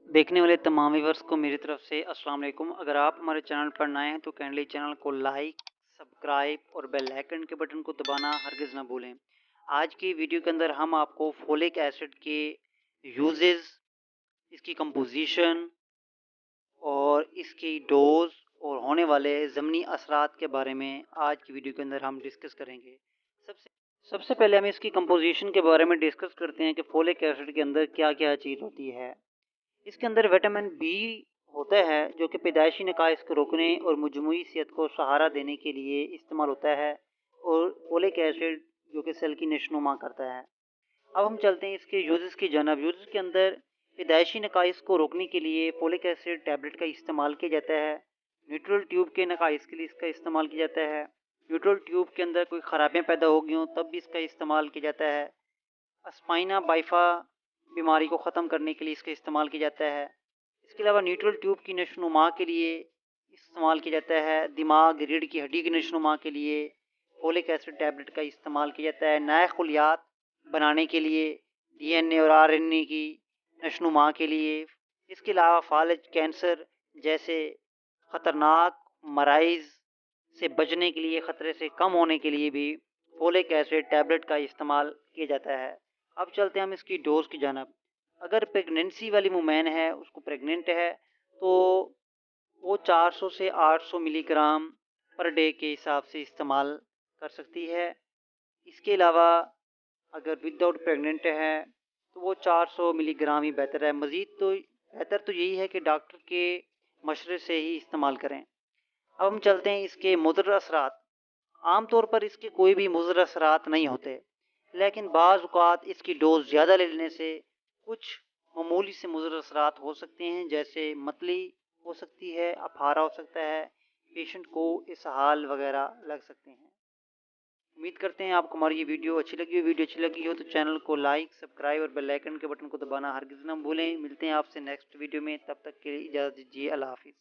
देखने वाले तमाम व्यूअर्स को मेरी तरफ से अस्सलाम वालेकुम। अगर आप हमारे चैनल पर नए हैं तो काइंडली चैनल को लाइक, सब्सक्राइब और बेल आइकन के बटन को दबाना हरगिज़ ना भूलें। आज की वीडियो के अंदर हम आपको फोलिक एसिड के यूजेस, इसकी कंपोजिशन और इसकी डोज और होने वाले ज़मनी असरात के बारे में आज की वीडियो के अंदर हम डिस्कस करेंगे। सबसे सबसे पहले हम इसकी कंपोजिशन के बारे में डिस्कस करते हैं कि फोलिक एसिड के अंदर क्या क्या चीज़ होती है। इसके अंदर विटामिन बी होता है जो कि पैदाइशी नकाइस को रोकने और मजमूई सेहत को सहारा देने के लिए इस्तेमाल होता है, और फोलिक एसिड जो कि सेल की नशोनुमा करता है। अब हम चलते हैं इसके यूजेस की जानब। यूजेस के अंदर पैदाइशी नकाइस को रोकने के लिए फोलिक एसिड टैबलेट का इस्तेमाल किया जाता है। न्यूट्रल ट्यूब के नकाइस के लिए इसका इस्तेमाल किया जाता है। न्यूट्रल ट्यूब के अंदर कोई ख़राबियाँ पैदा हो गई हों तब भी इसका इस्तेमाल किया जाता है। अस्पाइना बाइफा बीमारी को ख़त्म करने के लिए इसका इस्तेमाल किया जाता है। इसके अलावा न्यूट्रल ट्यूब की नशोनुमा के लिए इस्तेमाल किया जाता है। दिमाग, रीढ़ की हड्डी की नशोनुमा के लिए फोलिक एसिड टैबलेट का इस्तेमाल किया जाता है। नए खलियात बनाने के लिए, डीएनए और आरएनए की नशोनुमा के लिए। इसके अलावा फालज कैंसर जैसे ख़तरनाक मराइज़ से बचने के लिए, ख़तरे से कम होने के लिए भी फोलिक एसिड टैबलेट का इस्तेमाल किया जाता है। अब चलते हैं हम इसकी डोज की जानब। अगर प्रेगनेंसी वाली वुमेन है, उसको प्रेग्नेंट है, तो वो 400 से 800 मिलीग्राम पर डे के हिसाब से इस्तेमाल कर सकती है। इसके अलावा अगर विदाउट प्रेग्नेंट है तो वो 400 मिलीग्राम ही बेहतर है। मज़ीद तो बेहतर तो यही है कि डॉक्टर के मशवरे से ही इस्तेमाल करें। अब हम चलते हैं इसके मुज़र असरात। आम तौर पर इसके कोई भी मुज़र असरात नहीं होते, लेकिन बाज़ औक़ात इसकी डोज ज़्यादा ले लेने से कुछ मामूली से मुज़र असरात हो सकते हैं, जैसे मतली हो सकती है, अफारा हो सकता है, पेशेंट को इसहाल वगैरह लग सकते हैं। उम्मीद करते हैं आपको हमारी ये वीडियो अच्छी लगी हो। वीडियो अच्छी लगी हो तो चैनल को लाइक, सब्सक्राइब और बेल आइकन के बटन को दबाना हरगिज़ ना भूलें। मिलते हैं आपसे नेक्स्ट वीडियो में, तब तक के लिए इजाज़त दीजिए। अल्लाह हाफ़िज़।